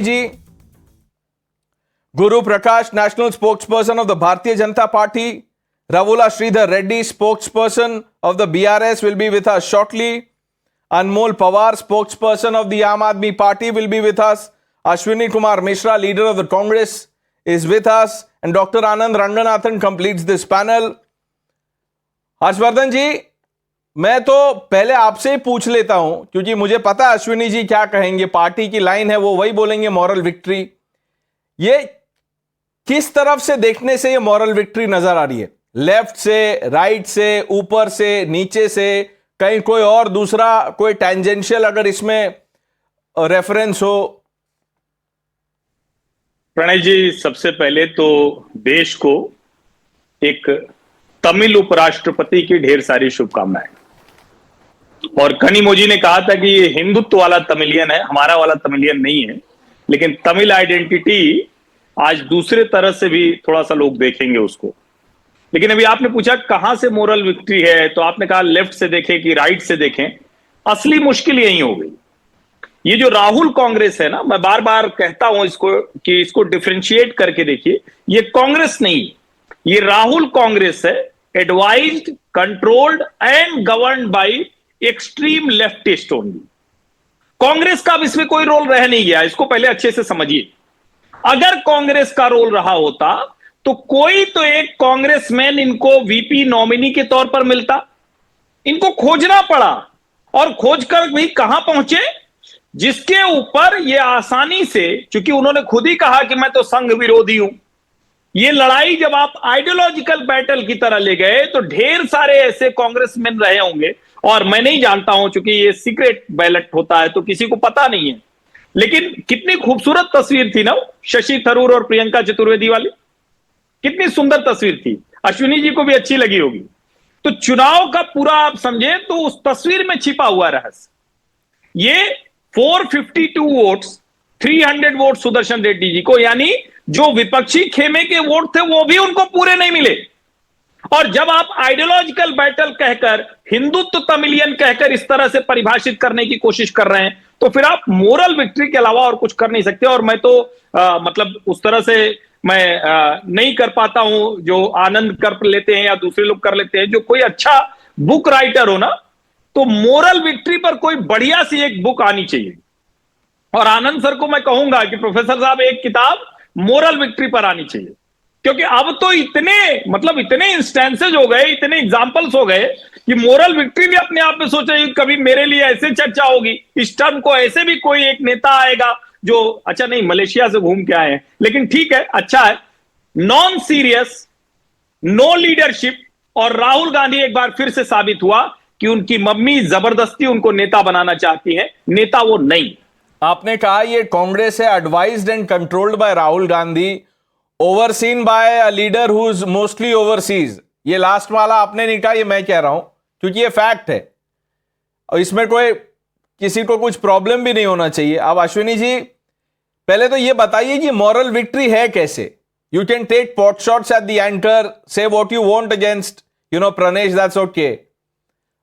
Ji, Guru Prakash, national spokesperson of the Bharatiya Janata Party. Ravula Sridhar Reddy, spokesperson of the BRS, will be with us shortly. Anmol Pawar, spokesperson of the Aam Aadmi Party, will be with us. Ashwini Kumar Mishra, leader of the Congress, is with us. And Dr. Anand Ranganathan completes this panel. Harshvardhan जी, मैं तो पहले आपसे ही पूछ लेता हूं, क्योंकि मुझे पता है अश्विनी जी क्या कहेंगे. पार्टी की लाइन है, वो वही बोलेंगे, मॉरल विक्ट्री. ये किस तरफ से देखने से ये मॉरल विक्ट्री नजर आ रही है? लेफ्ट से, राइट से, ऊपर से, नीचे से, कहीं कोई और दूसरा कोई टेंजेंशियल अगर इसमें रेफरेंस हो? प्रणय जी, सबसे पहले तो देश को एक तमिल उपराष्ट्रपति की ढेर सारी शुभकामनाएं. और कनिमोझी ने कहा था कि ये हिंदुत्व वाला तमिलियन है, हमारा वाला तमिलियन नहीं है. लेकिन तमिल आइडेंटिटी आज दूसरे तरह से भी थोड़ा सा लोग देखेंगे उसको. लेकिन अभी आपने पूछा कहां से मोरल विक्ट्री है, तो आपने कहा लेफ्ट से देखें कि राइट से देखें. असली मुश्किल यही हो गई. ये जो राहुल कांग्रेस है ना, मैं बार बार कहता हूं इसको कि इसको डिफरेंशिएट करके देखिए. ये कांग्रेस नहीं, ये राहुल कांग्रेस है, advised, controlled and governed bye extreme leftist only. Congress का अब इसमें कोई रोल रह नहीं गया. इसको पहले अच्छे से समझिए. अगर कांग्रेस का रोल रहा होता तो कोई तो एक कांग्रेसमैन इनको वीपी नॉमिनी के तौर पर मिलता. इनको खोजना पड़ा, और खोजकर भी कहां पहुंचे, जिसके ऊपर ये आसानी से, क्योंकि उन्होंने खुद ही कहा कि मैं तो संघ विरोधी हूं. ये लड़ाई जब आप आइडियोलॉजिकल बैटल की तरह ले गए तो ढेर सारे ऐसे कांग्रेसमैन रहे होंगे, और मैं नहीं जानता हूं, क्योंकि ये सीक्रेट बैलेट होता है तो किसी को पता नहीं है. लेकिन कितनी खूबसूरत तस्वीर थी ना शशि थरूर और प्रियंका चतुर्वेदी वाली. कितनी सुंदर तस्वीर थी. अश्विनी जी को भी अच्छी लगी होगी. तो चुनाव का पूरा आप समझे तो उस तस्वीर में छिपा हुआ रहस्य ये 452 वोट्स, 300 वोट सुदर्शन रेड्डी जी को, यानी जो विपक्षी खेमे के वोट थे वो भी उनको पूरे नहीं मिले. और जब आप आइडियोलॉजिकल बैटल कहकर, हिंदुत्व तमिलियन कहकर इस तरह से परिभाषित करने की कोशिश कर रहे हैं, तो फिर आप मोरल विक्ट्री के अलावा और कुछ कर नहीं सकते. और मैं तो मतलब उस तरह से मैं नहीं कर पाता हूं जो आनंद कर लेते हैं या दूसरे लोग कर लेते हैं. जो कोई अच्छा बुक राइटर हो ना, तो मोरल विक्ट्री पर कोई बढ़िया सी एक बुक आनी चाहिए. और आनंद सर को मैं कहूंगा कि प्रोफेसर साहब, एक किताब मोरल विक्ट्री पर आनी चाहिए. क्योंकि अब तो इतने इंस्टेंसेज हो गए, इतने एग्जाम्पल्स हो गए कि मोरल विक्ट्री भी अपने आप में सोचा कभी मेरे लिए ऐसे चर्चा होगी, इस टर्म को ऐसे भी कोई एक नेता आएगा जो, अच्छा नहीं मलेशिया से घूम के आए हैं, लेकिन ठीक है, अच्छा है, नॉन सीरियस, नो लीडरशिप. और राहुल गांधी एक बार फिर से साबित हुआ कि उनकी मम्मी जबरदस्ती उनको नेता बनाना चाहती है, नेता वो नहीं. आपने कहा ये कांग्रेस है advised and controlled by Rahul Gandhi, overseen by a leader who is mostly overseas. ये लास्ट वाला आपने नहीं कहा, ये मैं कह रहा हूं, क्योंकि ये फैक्ट है और इसमें कोई किसी को कुछ प्रॉब्लम भी नहीं होना चाहिए. अब अश्विनी जी, पहले तो ये बताइए कि मॉरल विक्ट्री है कैसे? You can take pot shots at the anchor, say what you want against Pranesh, that's okay,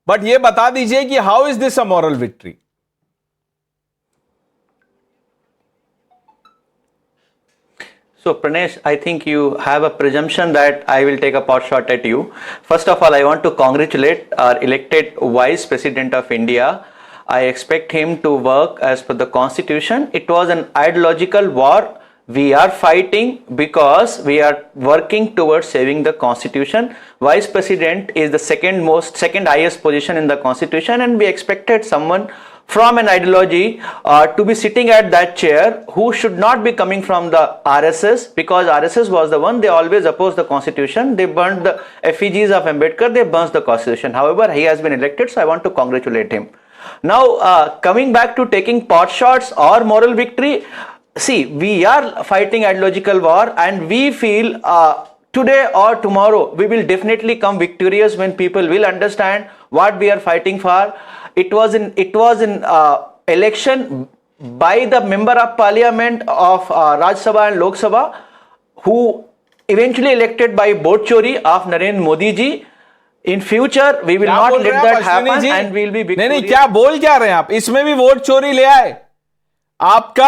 but ये बता दीजिए कि how is this a moral victory? So Pranesh, I think you have a presumption that I will take a pot shot at you. First of all, I want to congratulate our elected Vice President of India. I expect him to work as per the Constitution. It was an ideological war. We are fighting because we are working towards saving the Constitution. Vice President is the second highest position in the Constitution, and we expected someone from an ideology to be sitting at that chair, who should not be coming from the RSS, because RSS was the one, they always opposed the Constitution, they burned the effigies of Ambedkar, they burnt the Constitution. However, he has been elected, so I want to congratulate him. Now coming back to taking pot shots or moral victory, see, we are fighting ideological war, and we feel today or tomorrow we will definitely come victorious when people will understand what we are fighting for. It was in election by the member of parliament of Rajya Sabha and Lok Sabha, who eventually elected by vote chori of Narendra Modi ji. In future we will not let that happen, and we will be victorious. नहीं, क्या बोल क्या रहे हैं आप? इसमें भी vote चोरी ले आए. आपका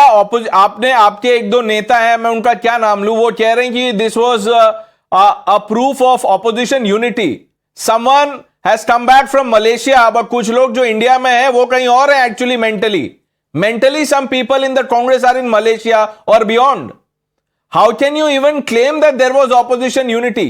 आपने आपके एक दो नेता हैं, मैं उनका क्या नाम लूं, वो कह रहे हैं कि this was a proof of opposition unity. Someone has come back from Malaysia. अब कुछ लोग जो इंडिया में है वो कहीं और है actually mentally some people in the Congress are in Malaysia or beyond. How can you even claim that there was opposition unity?